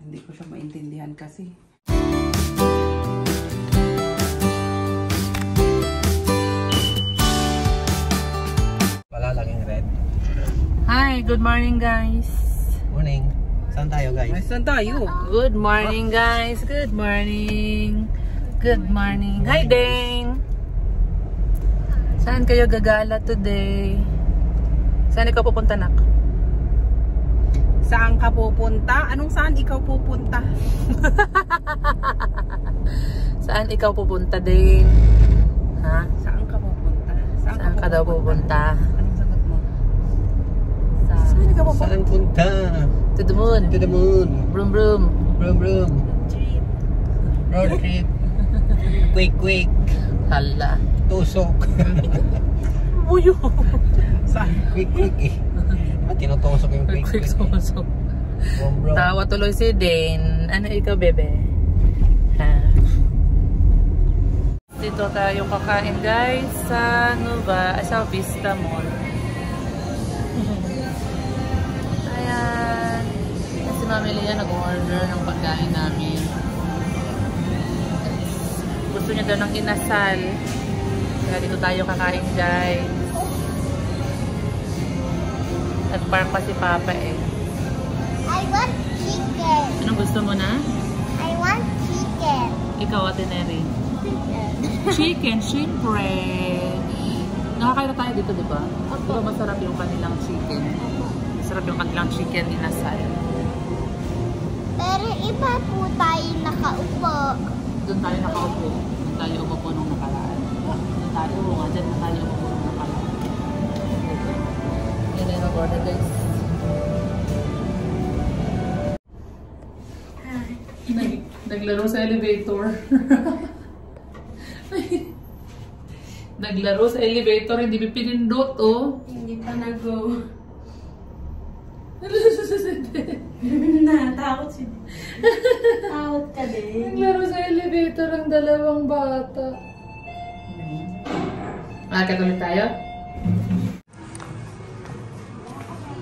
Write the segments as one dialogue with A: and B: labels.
A: Hindi ko siya maintindihan kasi.
B: Wala lang yung red.
C: Hi, good morning guys.
B: Morning. Saan tayo guys?
A: Saan tayo?
C: Good morning guys. Good morning. Good morning. Hi Dane. Saan kayo gagala today? Saan ikaw pupunta, nak?
A: Saan ka pupunta? Anong saan ikaw pupunta?
C: Saan ikaw pupunta, Dane? Ha?
A: Saan ka pupunta?
C: Saan ka daw pupunta?
A: Anong sagot mo?
C: Saan ka pupunta?
B: Saan punta?
C: To the moon.
B: To the moon.
C: Broom broom.
B: Broom broom. Road trip. Quick quick.
C: Hala.
B: Tusok.
C: Buyo.
B: Saan? Quick quick eh. Tinutusok yung quick quick. Broom broom.
C: Tawa tuloy si Dane. Ano ikaw, bebe? Ha? Dito tayo kakain guys sa sa Vista Mall. Ayan. Si Mami Lia nag-order ng pagkain namin. Gusto niya daw ng inasal. Kaya dito tayo kakain guys. Nag-park pa si Papa eh.
D: I want chicken.
C: Anong gusto mo na?
D: I want chicken.
C: Ikaw, Ateneri. Chicken, syempre. Nakakain na tayo dito, di ba? Diba masarap yung kanilang chicken? Masarap yung kanilang chicken inasal.
D: Pero iba po tayo nakaupo.
C: Doon tayo nakaupo. Doon tayo umupo nung nakaraan. Doon tayo, nga dyan na tayo umupo nung nakaraan. Yan na yung order guys. Naglaro sa elevator. Naglaro sa elevator, hindi pa pinindot, oh.
D: Hindi pa nag-go.
C: Natakot
D: siya. Takot ka din.
C: Naglaro sa elevator ang dalawang bata. Katuloy tayo?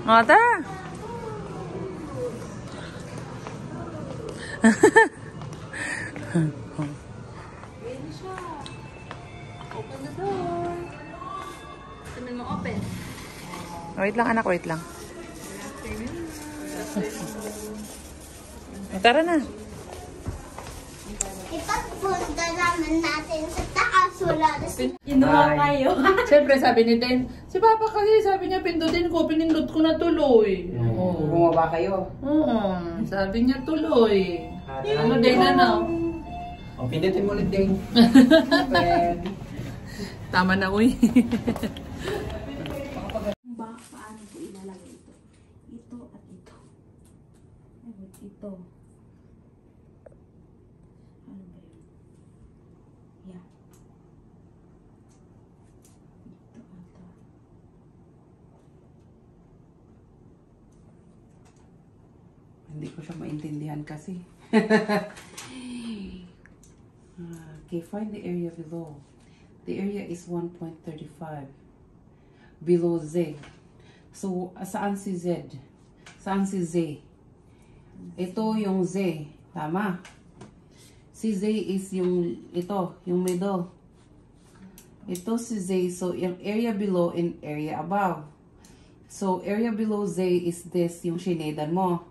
C: Mata!
D: Open the door. Sabi mo open.
C: Wait lang anak, wait lang. Tara na.
D: Ipagpunta naman natin sa taas. Wala na Inuha kayo.
C: Siyempre sabi ni Den, si Papa kasi sabi niya pindutin ko, pinindot ko na tuloy.
A: Bumaba kayo.
C: Oo, sabi niya tuloy. Ano din ano?
B: O, pindutin mo ulit din.
C: Tama na uy.
D: Paano ko ilalagay ito? Ito at ito. Ito. Ano ba yun? Yeah. Ito ata.
A: Hindi ko siya maintindihan kasi. Okay, find the area below. The area is 1.35 below Z. So, saan si Z? Saan si Z? Ito yung Z. Tama. Si Z is yung ito, yung middle. Ito si Z. So, yung area below and area above. So, area below Z is this, yung shinedan mo.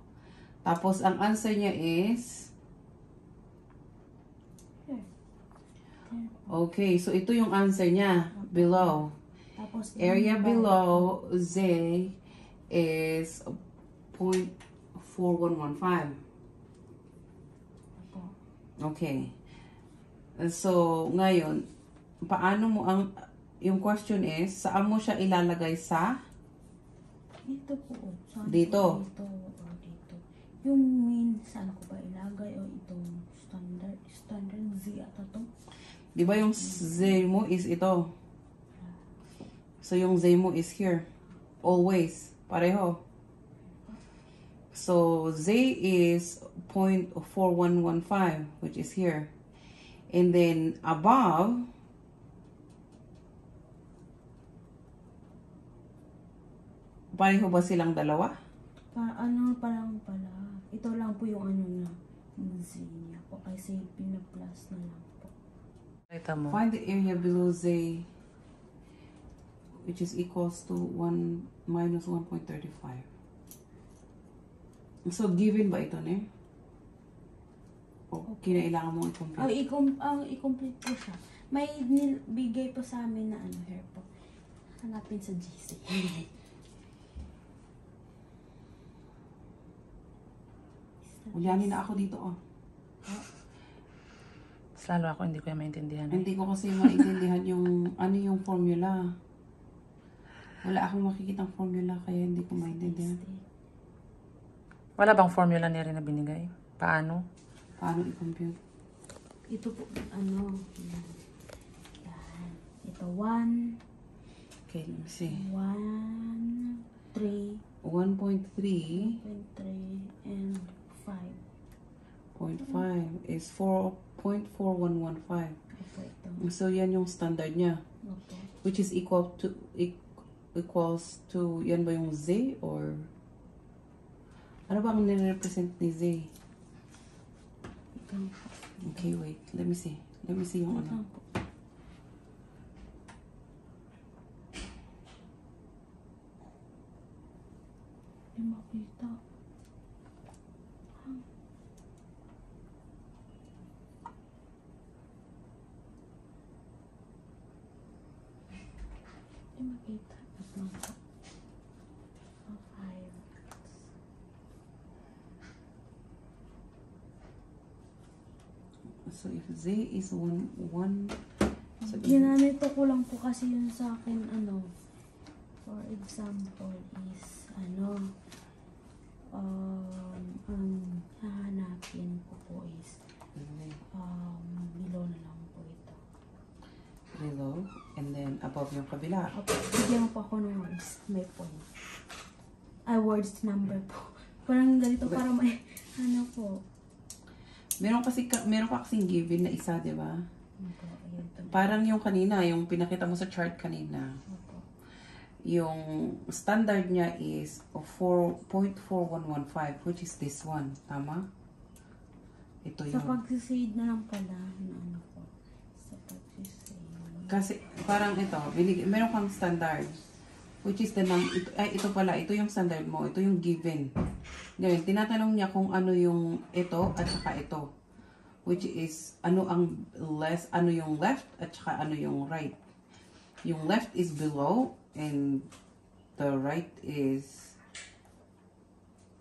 A: Tapos, ang answer niya is okay, so ito yung answer niya. Below.
D: Tapos,
A: Area below Z is 0.4115. Okay. So, ngayon, paano mo yung question is, saan mo siya ilalagay sa?
D: Dito po. Saan
A: Dito.
D: Po? Dito. Yung main, saan ko ba ilagay? O itong standard Z ata to?
A: Di ba yung Z mo is ito? So, yung Z mo is here. Always. Pareho. So, Z is 0.4115, which is here. And then, above, pareho ba silang dalawa?
D: Parang pala. Ito lang po yung ano na. taas na lang po.
C: Kita mo.
A: Find the area below Z, which is equals to 1 minus 1.35. So, given ba ito, ne? O kinailangan mong i-complete?
D: I-complete po siya. May bigay po sa amin na ano, here po. Hanapin sa GC.
A: Ulyanin na ako dito, oh.
C: Lalo ako hindi ko yung maintindihan.
A: Hindi ko kasi maintindihan yung ano yung formula. Wala akong makikitang formula kaya hindi ko maintindihan.
C: Wala bang formula niya rin na binigay? Paano?
A: Paano i-compute?
D: Ito po, ano, yan. Ito, 1,
A: Okay, let me see.
D: 1, 3,
A: 1.3
D: and 5.
A: 0.5 is 4.4115.
D: Ito, ito.
A: So, yan yung standard niya.
D: Opo.
A: Which is equals to, yan ba yung Z or ano ba ang nire-represent ni Z?
D: Ito.
A: Okay, wait. Let me see. Let me see yung
D: Ito
A: ano.
D: po. Hindi makita. Hindi makita. Ito po. 5.
A: So, if Z is 1, so
D: Ginamito ko lang po kasi yun sa akin, ano, for example is, ano, ang hahanapin ko po is, below na lang po ito.
A: below, and then above yung kabila.
D: Okay, bigyan mo po ako ng words, may point. Words number po. Parang ganito, para may, ano po.
A: Meron ka kasing given na isa, di ba?
D: Opo, ayun po.
A: Parang yung kanina, yung pinakita mo sa chart kanina.
D: Opo.
A: Yung standard niya is 4.4115, which is this one. Tama? Ito
D: Sa
A: yun.
D: pagsisade na lang pala, ano po. Sa pagsisade.
A: Kasi parang ito, meron kang standard. Which is the ito pala, ito yung standard mo, ito yung given. Ngayon, tinatanong niya kung ano yung ito at saka ito. Which is, ano yung left at saka ano yung right. Yung left is below and the right is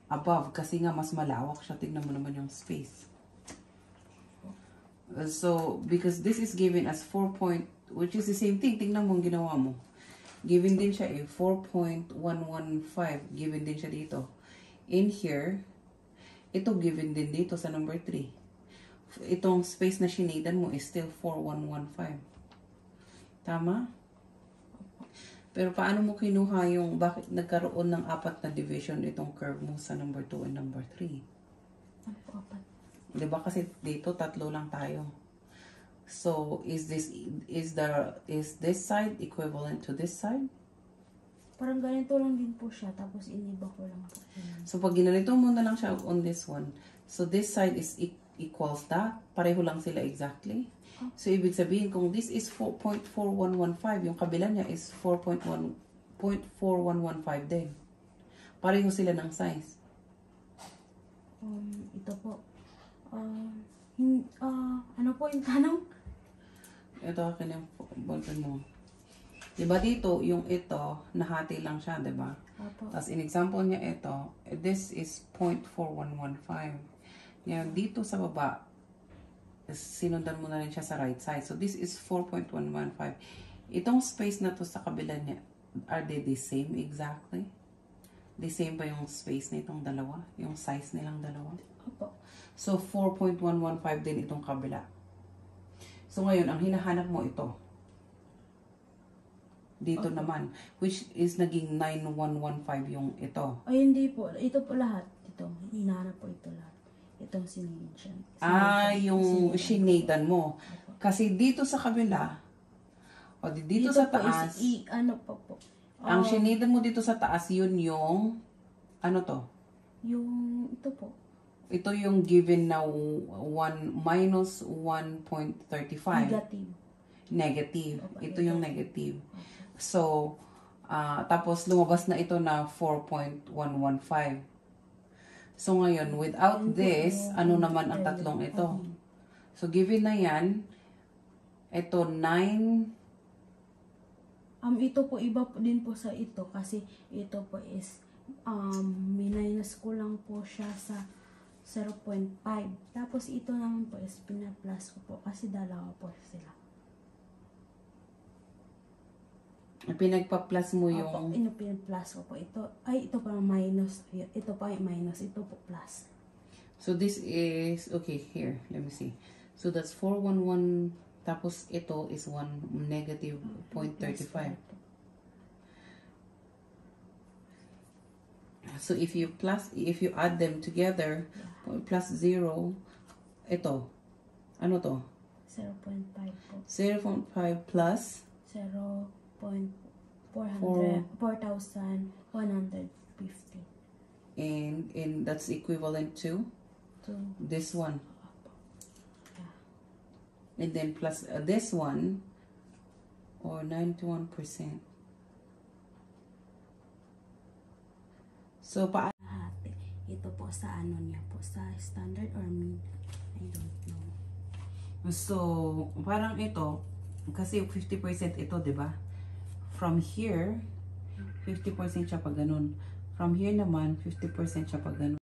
A: above kasi nga mas malawak siya. Tignan mo naman yung space. So, because this is given as 4 point, which is the same thing, tignan mo ang ginawa mo. Given din siya 4.115. Given din siya dito. In here, ito given din dito sa number 3. Itong space na shinadan mo is still 4115. Tama? Pero paano mo kinuha yung bakit nagkaroon ng 4 na division itong curve mo sa number 2 and number 3?
D: Ano po, apat?
A: Diba kasi dito 3 lang tayo. So, is this side equivalent to this side?
D: Parang ganito lang din po siya, tapos iniba ko lang po.
A: So, pag ginanito mo na lang siya on this one, so this side is equals that. Pareho lang sila exactly. So, ibig sabihin, kung this is 4.4115, yung kabila niya is 4.4115 din. Pareho sila ng size.
D: Ito po. Ano po yung tanong?
A: Ito akin yung ballpen mo. Diba dito, yung ito, nahati lang siya, diba?
D: Opo.
A: Tapos, in example niya ito, this is 0.4115. Ngayon, dito sa baba, sinundan mo na rin siya sa right side. So, this is 4.115. Itong space na to sa kabila niya, are they the same exactly? The same ba yung space na itong dalawa? Yung size nilang dalawa?
D: Opo.
A: So, 4.115 din itong kabila. So, ngayon, ang hinahanap mo ito. Dito naman. Which is naging 9115 yung ito.
D: Ay, hindi po. Ito po lahat. Ito. Hinahanap po ito lahat. Itong sinigid siya.
A: Yung shinadan mo. Kasi dito sa kabila, o dito sa taas,
D: ano pa po?
A: ang shinadan mo dito sa taas, yun yung, ano to?
D: Yung, ito po.
A: ito yung given na minus 1.35.
D: Negative.
A: Negative.
D: Opo,
A: Ito yung negative. So, tapos lumabas na ito na 4.115. So, ngayon, without this, ano naman ang tatlong ito? So, given na yan, ito 9.
D: Ito po, iba po din po sa ito kasi ito po is, minus ko lang po siya sa 0.5. Tapos ito naman po is pina-plus ko po kasi dalawa po sila.
A: Pinagpa-plus mo
D: Opo,
A: yung...
D: pina-plus ko po. Ito pa minus. Ito pa minus. Ito po plus.
A: So, this is... Okay, here. Let me see. So, that's 411. Tapos, ito is negative 0.35. So, if you add them together, plus 0, ito. Ano to?
D: 0.5 po.
A: 0.5 plus
D: 4,150.
A: and that's equivalent to this one. And then plus this one, or 91%. So,
D: Ito po sa ano niya po, sa standard or mid, I don't know.
A: So, parang ito, kasi 50% ito, di ba? From here, 50% siya pag ganun. From here naman, 50% siya pag ganun.